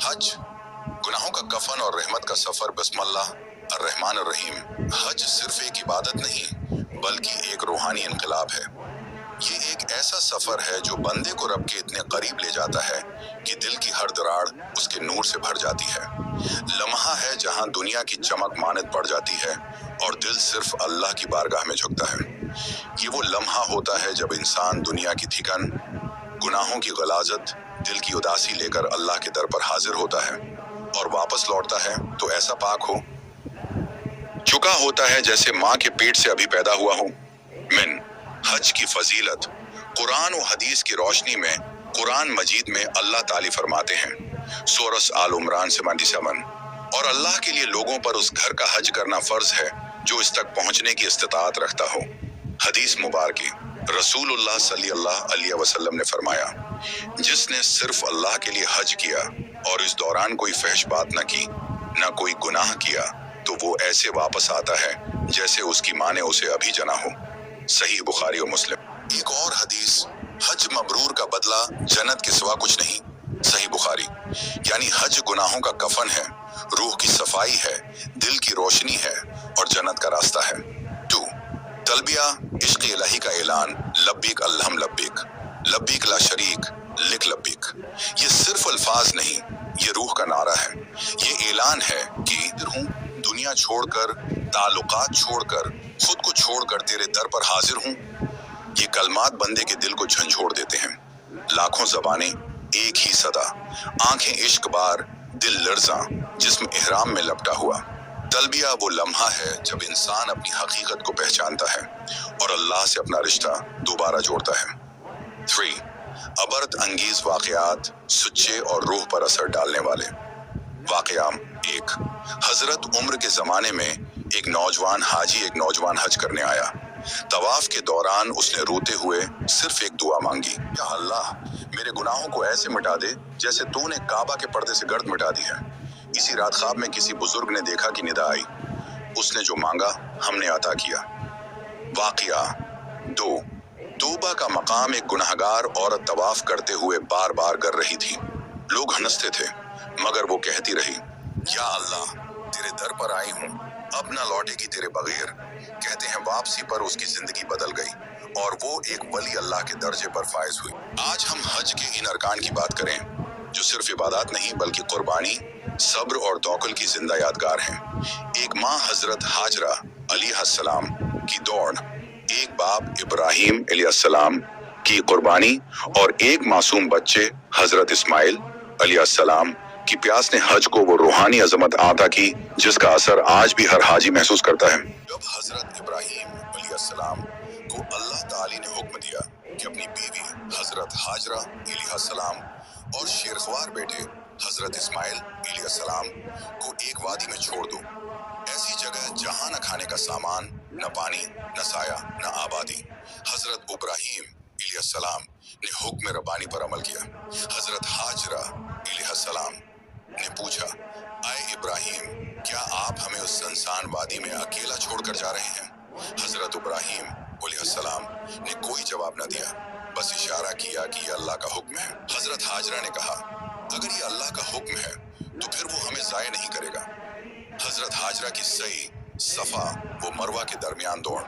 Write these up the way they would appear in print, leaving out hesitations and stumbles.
हज गुनाहों का कफन और रहमत का सफर। बिस्मिल्लाह अर्रहमान अर्रहीम। हज सिर्फ एक इबादत नहीं बल्कि एक रूहानी इनकलाब है। ये एक ऐसा सफर है जो बंदे को रब के इतने करीब ले जाता है कि दिल की हर दरार उसके नूर से भर जाती है। लम्हा है जहां दुनिया की चमक मानद पड़ जाती है और दिल सिर्फ अल्लाह की बारगाह में झुकता है। ये वो लम्हा होता है जब इंसान दुनिया की थिकन, गुनाहों की गलाजत, दिल की उदासी लेकर अल्लाह के दर पर हाजिर होता है और वापस लौटता है तो ऐसा पाक हो चुका होता है जैसे माँ के पेट से अभी पैदा हुआ हो। मिन हज की फजीलत। कुरान और हदीस की रोशनी में कुरान मजीद में अल्लाह ताली फरमाते हैं सूरह आल इमरान 77, और अल्लाह के लिए लोगों पर उस घर का हज करना फर्ज है जो इस तक पहुंचने की इस्तिताअत रखता हो। हदीस मुबारकी। रसूलुल्लाह सल्लल्लाहु अलैहि वसल्लम ने फरमाया, जिसने सिर्फ अल्लाह के लिए हज किया और इस दौरान कोई फहश बात न की, न कोई गुनाह किया, तो वो ऐसे वापस आता है जैसे उसकी माँ ने उसे अभी जना हो। सही बुखारी और मुस्लिम। एक और हदीस, हज मबरूर का बदला जन्नत के सिवा कुछ नहीं। सही बुखारी। यानी हज गुनाहों का कफन है, रूह की सफाई है, दिल की रोशनी है और जन्नत का रास्ता है। 2. तलबिया इश्क़ इलाही का ऐलान। लब्बीक अल्हम लब्बीक, लब्बीक ला शरीक लिक लब्बीक। ये सिर्फ अल्फाज नहीं, ये रूह का नारा है। ये ऐलान है कि हूँ, दुनिया छोड़कर, ताल्लुकात छोड़कर, खुद को छोड़कर तेरे दर पर हाजिर हूँ। ये कलमात बंदे के दिल को झंझोड़ देते हैं। लाखों ज़बानें, एक ही सदा, आंखें इश्क बार, दिल लर्जा, जिस्म इहराम में लपटा हुआ। तलबिया वो लम्हा है जब इंसान अपनी हकीकत को पहचानता है और अल्लाह से अपना रिश्ता दोबारा जोड़ता है। 3. अबरत अंगीज वाक़यात, सुच्चे और रूह पर असर डालने वाले वाक़याम। 1. हजरत उम्र के ज़माने में एक नौजवान हाजी एक नौजवान हज करने आया। तवाफ के दौरान उसने रोते हुए सिर्फ एक दुआ मांगी, या अल्लाह, मेरे गुनाहों को ऐसे मिटा दे जैसे तूने काबा के पर्दे से गर्द मिटा दी है। इसी रात ख्वाब में किसी बुजुर्ग ने देखा कि निदा आई। उसने जो मांगा हमने अता किया। वाक़या 2. तौबा का मकाम। एक गुनहगार औरत तवाफ करते हुए बार बार कर रही थी। लोग हंसते थे मगर वो कहती रही, या अल्लाह, तेरे दर पर आई हूँ, अब न लौटेगी तेरे बगैर। कहते हैं वापसी पर उसकी जिंदगी बदल गई और वो एक वली अल्लाह के दर्जे पर फायज हुई। आज हम हज के इन अरकान की बात करें जो सिर्फ इबादत नहीं बल्कि कुर्बानी, सब्र और तवक्कुल की जिंदा यादगार हैं। एक माँ हजरत हाजरा अलैहिस्सलाम की दौड़, एक बाप इब्राहिम अलैहिस्सलाम की कुर्बानी और एक मासूम बच्चे हजरत इस्माइल अलैहिस्सलाम की प्यास ने हज को वो रूहानी अजमत अता की जिसका असर आज भी हर हाजी महसूस करता है। जब हजरत इब्राहिम अलैहिस्सलाम को अल्लाह ताली ने हुक्म दिया कि अपनी बीवी हजरत हाजरा अलैहिस्सलाम और शेरख्वार बेटे हजरत इस्माइल अलैहिस्सलाम को एक वादी में छोड़ दो, ऐसी जगह जहां न खाने का सामान, न पानी, न साया, न आबादी। हजरत इब्राहिम अलैहिस्सलाम ने हुक्म रब्बानी पर अमल किया। हजरत हाजरा अलैहिस्सलाम ने पूछा, आए इब्राहिम, क्या आप हमें उस सुनसान वादी में अकेला छोड़कर जा रहे हैं? हजरत इब्राहिम अलैहिस्सलाम ने कोई जवाब न दिया, बस इशारा किया कि ये अल्लाह का हुक्म है। हजरत हाजरा ने कहा, अगर ये अल्लाह का हुक्म है तो फिर वो हमें ज़ाया नहीं करेगा। हजरत हाजरा की सई सफा व मरवा के दरमियान दौड़।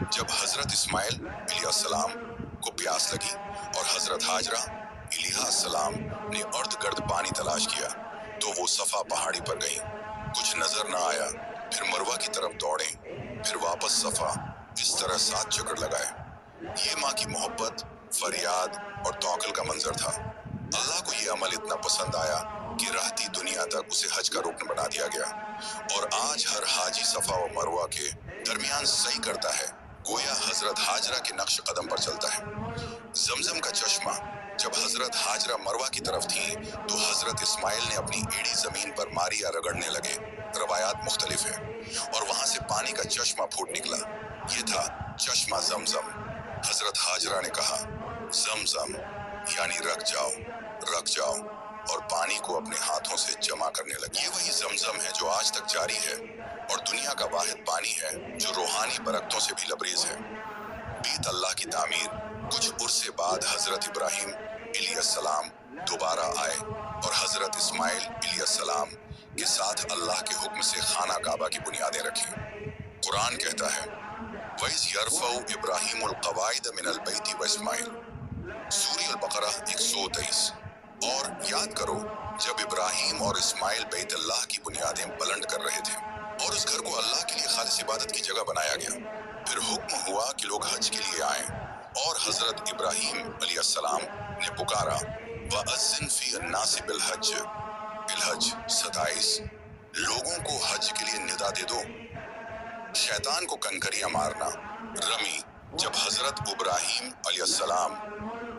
जब हजरत इस्माइल अलैहिस्सलाम को प्यास लगी और हजरत हाजरा अलैहिस्सलाम ने अर्द गर्द पानी तलाश किया तो वो सफा पहाड़ी पर गई। कुछ नजर न आया, फिर मरवा की तरफ दौड़े, फिर वापस सफा। इस तरह 7 चक्कर लगाए। ये माँ की मोहब्बत, फरियाद और तवक्कुल का मंजर था। अल्लाह को ये अमल इतना पसंद आया कि रहती दुनिया तक उसे हज का रुकन बना दिया गया और आज हर हाजी सफा व मरवा के दरमियान सही करता है, गोया हजरत हाजरा के नक्श कदम पर चलता है। जमजम का चश्मा। जब हजरत हाजरा मरवा की तरफ थी तो हजरत इस्माइल ने अपनी एड़ी जमीन पर मारी या रगड़ने लगे। रवायात मुख्तलिफ है और वहां से पानी का चश्मा फूट निकला। ये था चश्मा जमजम। हजरत हाजरा ने कहा, जमजम यानी रख जाओ, और पानी को अपने हाथों से जमा करने लगी। ये वही जमजम है जो आज तक जारी है और दुनिया का वाहिद पानी है जो रूहानी बरकतों से भी लबरेज है। बीत अल्लाह की तामीर। कुछ उर्से बाद हजरत इब्राहिम अलैहिस्सलाम दोबारा आए और हजरत इस्माइल हुक्म से खाना काबा की बुनियादें रखी। कुरान कहता है वइज़ यरफ़उ इब्राहीमुल क़वाइद मिनल बैति व इस्माइल, सूरह अल-बक़रा 123। और याद करो जब इब्राहीम और इस्माइल बैतुल्लाह की बुनियादें बुलंद कर रहे थे और उस घर को अल्लाह के लिए खालिस इबादत की जगह बनाया गया। फिर हुक्म हुआ कि लोग हज के लिए आएं और हजरत इब्राहीम अलैहिस्सलाम ने पुकारा वअज़्ज़िन फ़ी अन्नासि बिल हज 27, लोगों को हज के लिए निदा दे दो। शैतान को कंकरियां मारना रमी। जब हजरत इब्राहीम अलैहिस्सलाम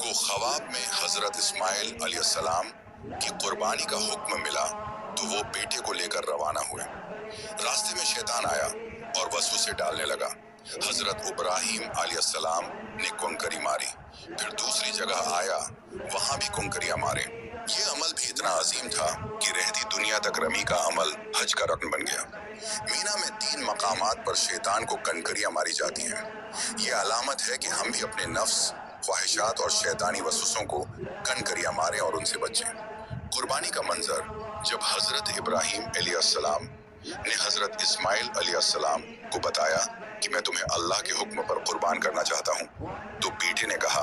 को ख्वाब में हजरत इस्माइल अलैहिस्सलाम की कुर्बानी का हुक्म मिला तो वो बेटे को लेकर रवाना हुए। रास्ते में शैतान आया और वसवसे डालने लगा। हजरत इब्राहीम अलैहिस्सलाम ने कंकरी मारी, फिर दूसरी जगह आया, वहां भी कंकरियां मारे। ये अमल भी इतना अजीम था कि रहती दुनिया तक रमी का अमल हज का रक्न बन गया। मीना में 3 मकामात पर शैतान को कंकरियां मारी जाती हैं। ये अलामत है कि हम भी अपने नफ्स, ख्वाहिशात और शैतानी वसवसों को कंकरियां मारें और उनसे बचें। कुर्बानी का मंजर जब हजरत इब्राहीम अलैहिस्सलाम ने हजरत इस्माइल अलैहिस्सलाम को बताया कि मैं तुम्हें अल्लाह के हुक्म पर कुर्बान करना चाहता हूँ, तो बेटे ने कहा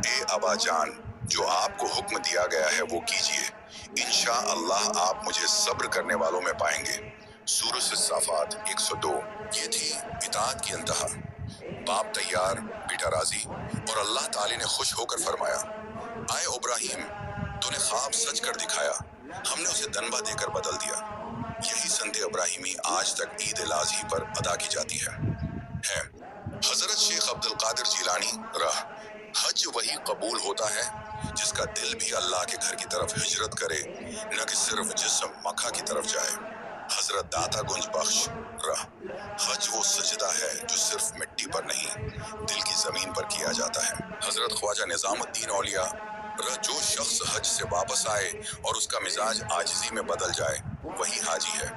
ए अबा जान, जो आपको हुक्म दिया गया है वो कीजिए, इंशाअल्लाह आप मुझे सब्र करने वालों में पाएंगे। सूरह साफात 102। ये थी इताअत की इंतहा। बाप तैयार, बेटा राजी, और अल्लाह ताला ने खुश होकर फरमाया आए इब्राहीम, तूने ख्वाब सच कर दिखाया, हमने उसे दनबा देकर बदल दिया। यही संत इब्राहिमी आज तक ईद उल अज़हा पर अदा की जाती है। हजरत शेख अब्दुल कादिर जिलानी रह, हज वही कबूल होता है जिसका दिल भी अल्लाह के घर की तरफ हिजरत करे, न कि सिर्फ जिस्म मक्का की तरफ जाए। हजरत दाता गुंज बख्श रह, हज वो सजदा है जो सिर्फ मिट्टी पर नहीं दिल की जमीन पर किया जाता है। हजरत ख्वाजा निजामुद्दीन औलिया रह, जो शख्स हज से वापस आए और उसका मिजाज आजिजी में बदल जाए वही हाजी है।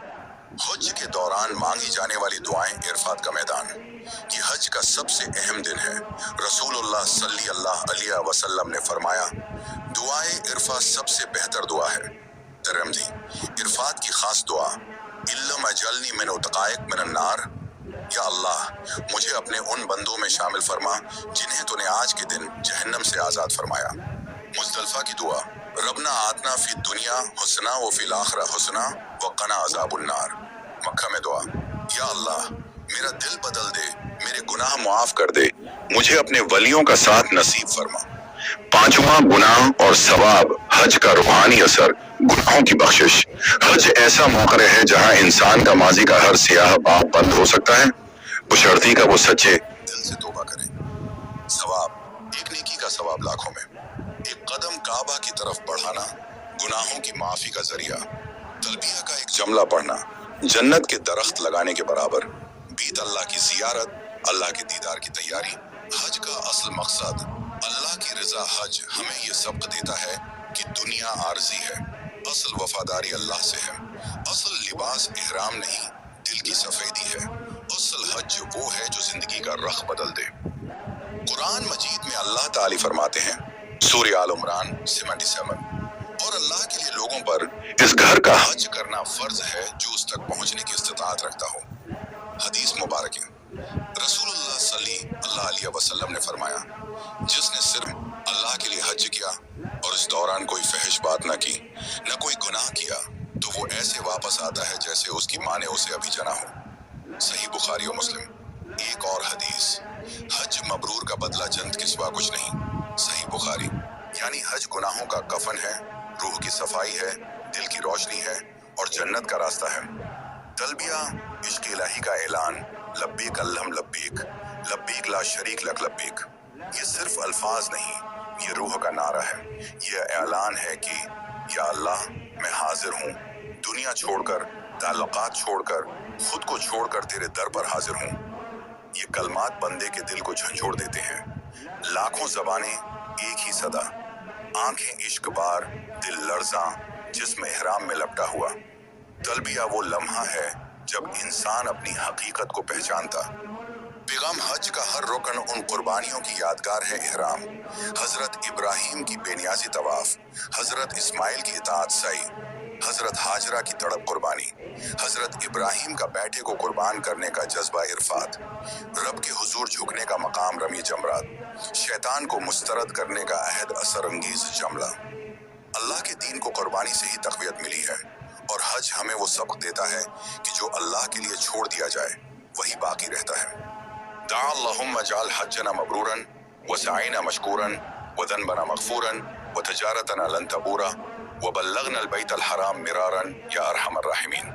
हज के दौरान मांगी जाने वाली दुआएं इरफात का मैदान। ये हज का सबसे अहम दिन है। रसूलुल्लाह सल्लल्लाहु अलैहि वसल्लम ने फरमाया दुआए इरफात सबसे बेहतर दुआ है। तिरमिज़ी। इरफात की खास दुआ इल्लम अजलनी मिन उतकाइक मिनन नार, या अल्लाह मुझे अपने उन बंदों में शामिल फरमा जिन्हें तूने आज के दिन जहन्नम से आजाद फरमाया। मुज़दलिफ़ा की दुआ रबना आतना फी दुनिया हुस्ना व फिल आखिरा हुस्ना व क़ना अज़ाबुन नार। मक्का में दुआ या अल्लाह मेरा दिल बदल दे, मेरे गुनाह मुआफ कर दे, मुझे अपने वलियों का साथ नसीब फरमा। 5वां गुनाह और सवाब हज का रूहानी असर, गुनाहों की बख्शिश। हज ऐसा मौका है जहां इंसान का माजी का हर सियाह बाब बंद हो सकता है, बशर्ती का वो सच्चे दिल से तौबा करे। सवाब एक नेकी का सवाब लाखों में। एक कदम काबा की तरफ बढ़ाना गुनाहों की माफी का जरिया। तलबिया का एक जुमला पढ़ना जन्नत के दरख्त लगाने के बराबर। बीत अल्लाह की जियारत, अल्लाह के दीदार की तैयारी। हज का असल मकसद अल्लाह की रजा। हज हमें ये सबक देता है कि दुनिया आर्जी है, असल वफादारी अल्लाह से है। असल लिबास इहराम नहीं, दिल की सफेदी है। असल हज वो है जो जिंदगी का रख बदल दे। कुरान मजीद में अल्लाह ताला फरमाते हैं सूरह आल इमरान 77, और अल्लाह के लिए लोगों पर इस घर का हज करना फर्ज है जो उस तक पहुंचने की इस्तिताअत रखता हो। हदीस मुबारक है, रसूलुल्लाह सल्लल्लाहु अलैहि वसल्लम ने फरमाया जिसने सिर्फ अल्लाह के लिए हज किया और इस दौरान कोई फहश बात न की, न कोई गुनाह किया, तो वो ऐसे वापस आता है जैसे उसकी माँ ने उसे अभी जना हो। सही बुखारी और मुस्लिम। एक और हदीस, हज मबरूर का बदला जन्नत के सिवा कुछ नहीं। सही बुखारी। यानी हज गुनाहों का कफन है, रूह की सफाई है, दिल की रोशनी है और जन्नत का रास्ता है। तलबिया इश्क़ इलाही का ऐलान, लब्बैक अल्लहुम लब्बैक, लब्बैक ला शरीक लक लब्बैक। ये सिर्फ अल्फाज नहीं, ये रूह का नारा है। ये ऐलान है कि या अल्लाह मैं हाजिर हूँ, दुनिया छोड़कर, ताल्लुकात छोड़कर, खुद को छोड़कर तेरे दर पर हाजिर हूँ। ये कलमात बंदे के दिल को झंझोड़ देते हैं। लाखों ज़बानें एक ही सदा, आंखें इश्क बार, दिल लर्जा, जिस्म इहराम में लपटा हुआ। तलबिया वो लम्हा है जब इंसान अपनी हकीकत को पहचानता। पैगाम हज का हर रुकन उन कुर्बानियों की यादगार है। इहराम, हजरत इब्राहीम की बेनियाजी तवाफ, हजरत इस्माइल की इताअत सई, हजरत हाजरा की तड़प कुर्बानी, हजरत इब्राहिम का बेटे को कुर्बान करने का जज्बा इरफात, रब के हुजूर झुकने का मकाम रमी जमरात, शैतान को मुस्तरद करने का अहद असरंगीज जमला। अल्लाह के दीन को कुर्बानी से ही तक़वियत मिली है, और हज हमें वो सबक देता है कि जो अल्लाह के लिए छोड़ दिया जाए वही बाकी रहता है। दा अल्लाहुम्मा जाल हज्जना मबरूरन व सईना मशकूरन व ज़नबना मग़फूरन व तजारतना लन तबूरा व बल्लगना अलबैत अलहराम मिरारन या अरहमर राहिमीन।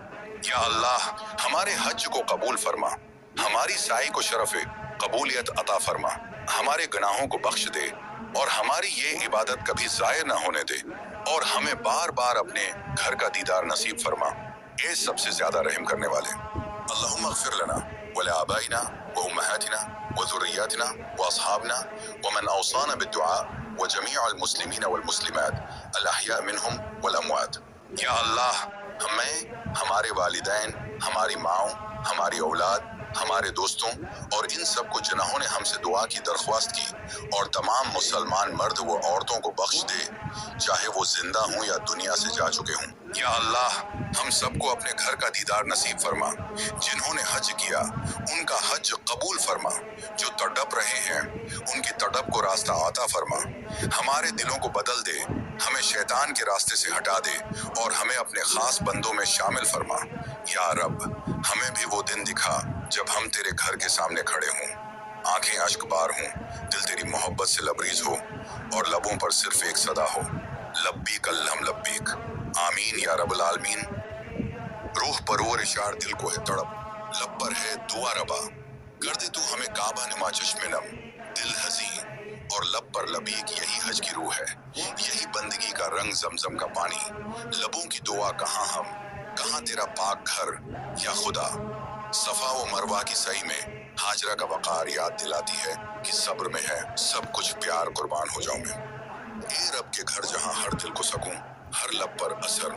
या अल्लाह हमारे हज को कबूल फरमा, हमारी साई को शरफ कबूलियत अता फरमा, हमारे गुनाहों को बख्श दे और हमारी ये इबादत कभी ज़ाय न होने दे, और हमें बार बार अपने घर का दीदार नसीब फरमा, ए सबसे ज्यादा रहम करने वाले। अल्लाहुम्मा अग़फिर लना व लिआबाइना व उम्महातिना व ज़ुर्रिय्यातिना व अस्हाबिना व मन औसाना बिद्दुआ व जमीअल मुस्लिमीन वल मुस्लिमात अल अहया मिनहुम वल अमवात। या अल्लाह हमें, हमारे वालिदैन, हमारी माओं, हमारी औलाद, हमारे दोस्तों और इन सब को जिन्होंने ने हमसे दुआ की दरख्वास्त की, और तमाम मुसलमान मर्द व औरतों को बख्श दे, चाहे वो जिंदा हों या दुनिया से जा चुके हों। या अल्लाह हम सबको अपने घर का दीदार नसीब फरमा, जिन्होंने हज किया उनका हज कबूल फरमा, जो तड़प रहे हैं उनकी तड़प को रास्ता आता फरमा, हमारे दिलों को बदल दे, हमें शैतान के रास्ते से हटा दे और हमें अपने खास बंदों में शामिल फरमा। या रब हमें भी वो दिन दिखा जब हम तेरे घर के सामने खड़े हों, आंखें अश्कबार हों, दिल तेरी मोहब्बत से लबरीज हो और लबों पर सिर्फ एक सदा हो, लब्बीक अल्लम लब्बीक, आमीन या रब्बुल आलमीन। रूह परवर इशार दिल को है तड़प, लब पर है दुआ रबा, कर दे तू हमें काबा नुमा चश्मे नम, दिल हजी और लब पर लबीक, यही हज की रूह है, यही बंदगी का रंग, जमजम का पानी, लबों की दुआ कहाँ हम, कहाँ तेरा पाक घर या खुदा। सफा व मरवा की सही में हाजरा का वक़ार याद दिलाती है कि सब्र में है सब कुछ, प्यार कुर्बान हो जाऊं मैं। ए रब के घर जहां हर दिल को सकूं, हर लब पर असर